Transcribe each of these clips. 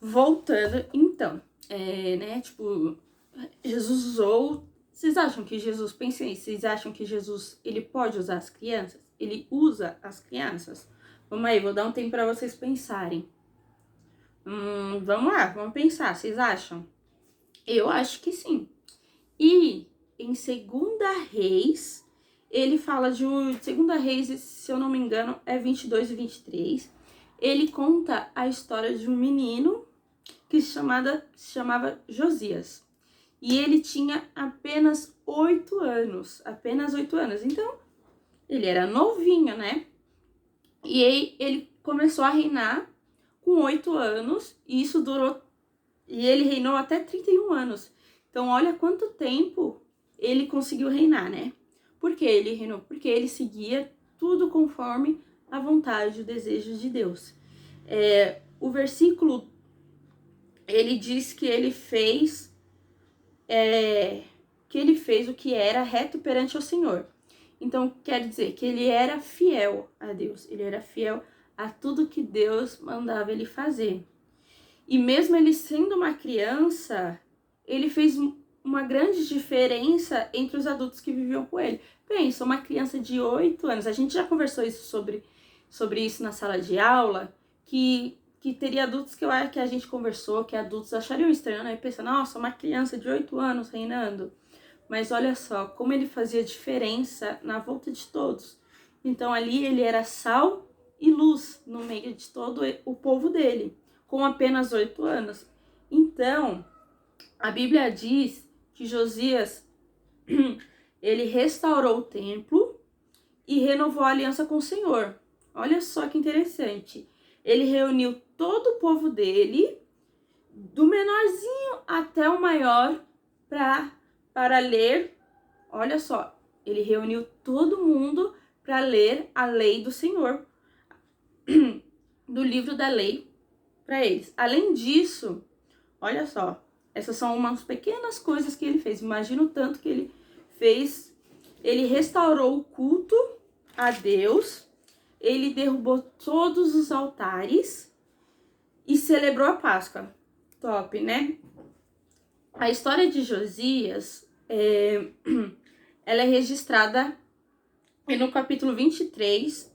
voltando, então, né, tipo, Jesus usou... Vocês acham que Jesus, pensem aí, vocês acham que Jesus, ele pode usar as crianças? Ele usa as crianças? Vamos aí, vou dar um tempo para vocês pensarem. Vamos lá, vamos pensar, vocês acham? Eu acho que sim. E em 2 Reis, ele fala de 2 Reis, se eu não me engano, é 22 e 23. Ele conta a história de um menino que se chamava Josias. E ele tinha apenas 8 anos. Apenas 8 anos. Então, ele era novinho, né? E aí, ele começou a reinar com 8 anos. E isso durou... E ele reinou até 31 anos. Então, olha quanto tempo ele conseguiu reinar, né? Por que ele reinou? Porque ele seguia tudo conforme a vontade e o desejo de Deus. O versículo, ele diz que ele fez o que era reto perante o Senhor. Então, quer dizer que ele era fiel a Deus. Ele era fiel a tudo que Deus mandava ele fazer. E mesmo ele sendo uma criança, ele fez uma grande diferença entre os adultos que viviam com ele. Pensa, uma criança de 8 anos, a gente já conversou isso sobre isso na sala de aula, que teria adultos que a gente conversou, que adultos achariam estranho, né? Pensa, nossa, uma criança de 8 anos reinando. Mas olha só, como ele fazia diferença na volta de todos. Então ali ele era sal e luz no meio de todo o povo dele, com apenas 8 anos. Então, a Bíblia diz que Josias, ele restaurou o templo e renovou a aliança com o Senhor. Olha só que interessante. Ele reuniu todo o povo dele, do menorzinho até o maior, para ler. Olha só, ele reuniu todo mundo para ler a lei do Senhor, do livro da lei, para eles. Além disso, olha só, essas são umas pequenas coisas que ele fez. Imagina o tanto que ele fez. Ele restaurou o culto a Deus, ele derrubou todos os altares e celebrou a Páscoa. Top, né? A história de Josias, ela é registrada no capítulo 23,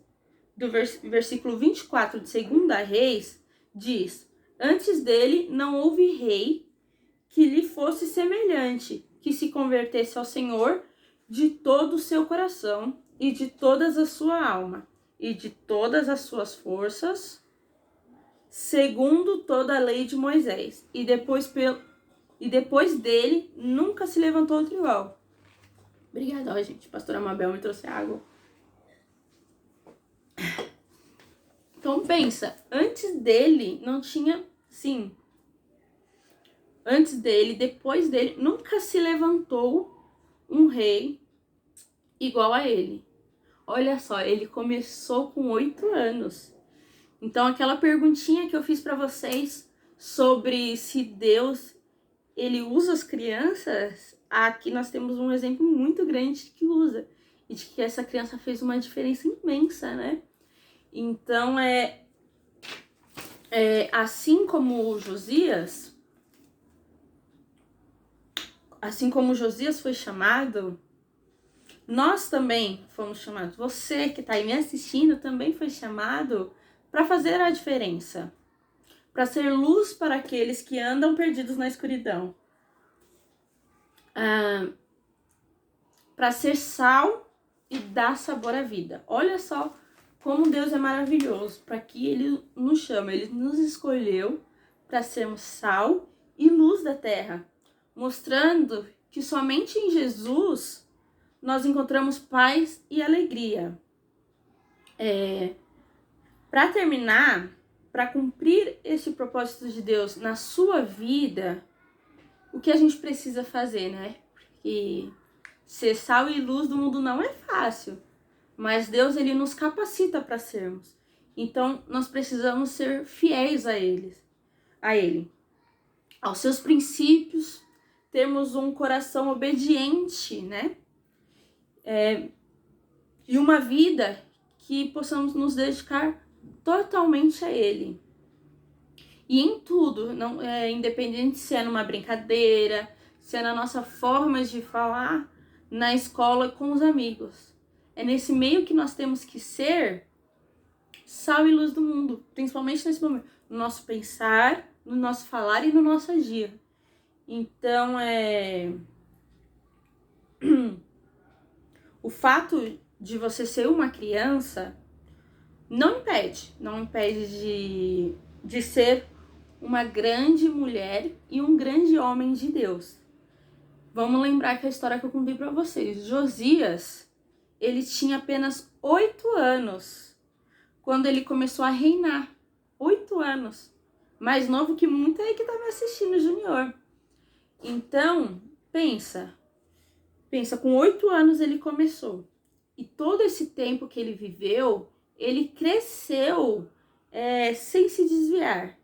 do versículo 24 de 2 Reis, diz: antes dele não houve rei que lhe fosse semelhante, que se convertesse ao Senhor de todo o seu coração e de toda a sua alma e de todas as suas forças, segundo toda a lei de Moisés. E depois dele nunca se levantou outro igual. Obrigada, gente. Pastora Mabel me trouxe água. Então pensa, antes dele não tinha, sim. Antes dele, depois dele, nunca se levantou um rei igual a ele. Olha só, ele começou com 8 anos. Então aquela perguntinha que eu fiz para vocês sobre se Deus, ele usa as crianças, aqui nós temos um exemplo muito grande de que usa. E de que essa criança fez uma diferença imensa, né? Então assim como Josias foi chamado, nós também fomos chamados. Você que está aí me assistindo também foi chamado para fazer a diferença, para ser luz para aqueles que andam perdidos na escuridão, para ser sal e dar sabor à vida. Olha só como Deus é maravilhoso, para que Ele nos chama, Ele nos escolheu para sermos sal e luz da terra, mostrando que somente em Jesus nós encontramos paz e alegria. Para terminar, para cumprir esse propósito de Deus na sua vida, o que a gente precisa fazer, né? Porque ser sal e luz do mundo não é fácil, mas Deus, ele nos capacita para sermos. Então, nós precisamos ser fiéis a Ele, aos seus princípios, termos um coração obediente, né? E uma vida que possamos nos dedicar totalmente a Ele. E em tudo, não, independente se é numa brincadeira, se é na nossa forma de falar, na escola com os amigos. É nesse meio que nós temos que ser sal e luz do mundo, principalmente nesse momento, no nosso pensar, no nosso falar e no nosso agir. Então, o fato de você ser uma criança não impede de ser uma grande mulher e um grande homem de Deus. Vamos lembrar que a história que eu contei para vocês, Josias, ele tinha apenas 8 anos quando ele começou a reinar. 8 anos. Mais novo que muita aí que tá me assistindo, Junior. Então, pensa, com 8 anos ele começou. E todo esse tempo que ele viveu, ele cresceu sem se desviar.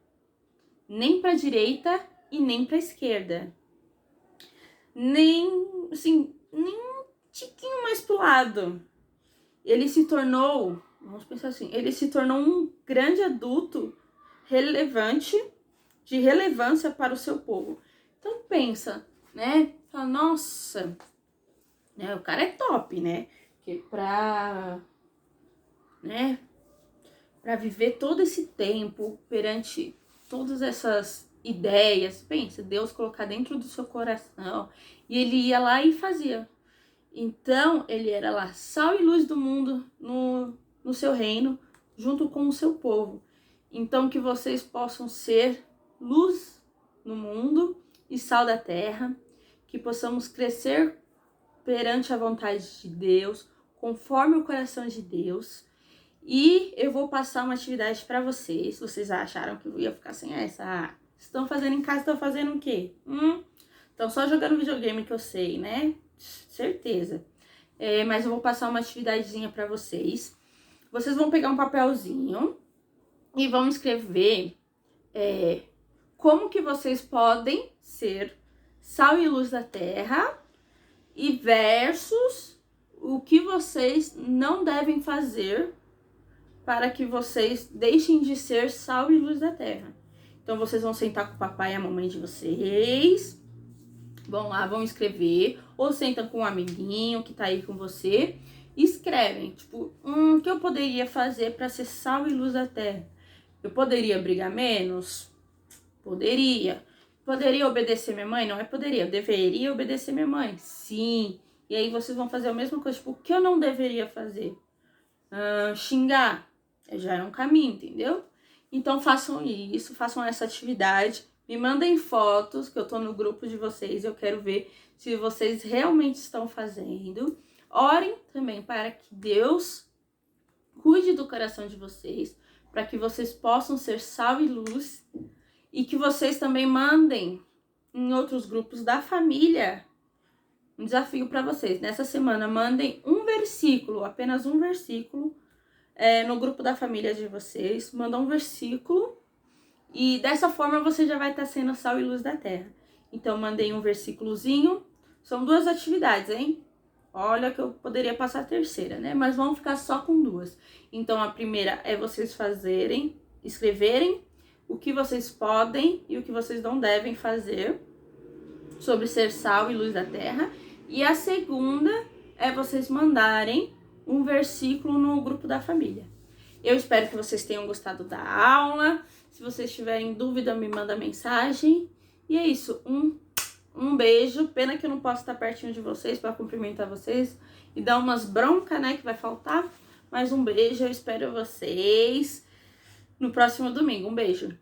Nem para a direita e nem para a esquerda. Nem um tiquinho mais pro lado. Ele se tornou, vamos pensar assim, ele se tornou um grande adulto de relevância para o seu povo. Então pensa, né? Fala, nossa, né? O cara é top, né? Porque pra viver todo esse tempo perante todas essas ideias, pensa, Deus colocar dentro do seu coração, e ele ia lá e fazia. Então, ele era lá sal e luz do mundo no seu reino, junto com o seu povo. Então, que vocês possam ser luz no mundo e sal da terra, que possamos crescer perante a vontade de Deus, conforme o coração de Deus. E eu vou passar uma atividade para vocês. Vocês acharam que eu ia ficar sem essa? Estão fazendo em casa, estão fazendo o quê? Estão só jogando videogame, que eu sei, né? Certeza. Mas eu vou passar uma atividadezinha para vocês. Vocês vão pegar um papelzinho e vão escrever como que vocês podem ser sal e luz da terra e versus o que vocês não devem fazer para que vocês deixem de ser sal e luz da terra. Então, vocês vão sentar com o papai e a mamãe de vocês, vão lá, vão escrever, ou sentam com um amiguinho que tá aí com você, e escrevem, tipo, o que eu poderia fazer para ser sal e luz da terra? Eu poderia brigar menos? Poderia. Poderia obedecer minha mãe? Não é poderia, eu deveria obedecer minha mãe? Sim. E aí vocês vão fazer a mesma coisa, tipo, o que eu não deveria fazer? Xingar. Já é um caminho, entendeu? Então façam isso, façam essa atividade, me mandem fotos, que eu tô no grupo de vocês, eu quero ver se vocês realmente estão fazendo. Orem também para que Deus cuide do coração de vocês, para que vocês possam ser sal e luz, e que vocês também mandem em outros grupos da família um desafio para vocês. Nessa semana, mandem um versículo, apenas um versículo, no grupo da família de vocês, manda um versículo, e dessa forma você já vai estar sendo sal e luz da terra. Então, mandei um versículozinho, são 2 atividades, hein? Olha que eu poderia passar a terceira, né? Mas vamos ficar só com 2. Então, a primeira é vocês escreverem o que vocês podem e o que vocês não devem fazer sobre ser sal e luz da terra. E a segunda é vocês mandarem um versículo no grupo da família. Eu espero que vocês tenham gostado da aula. Se vocês tiverem dúvida, me manda mensagem. E é isso. Um beijo. Pena que eu não posso estar pertinho de vocês para cumprimentar vocês e dar umas broncas, né, que vai faltar. Mas um beijo. Eu espero vocês no próximo domingo. Um beijo.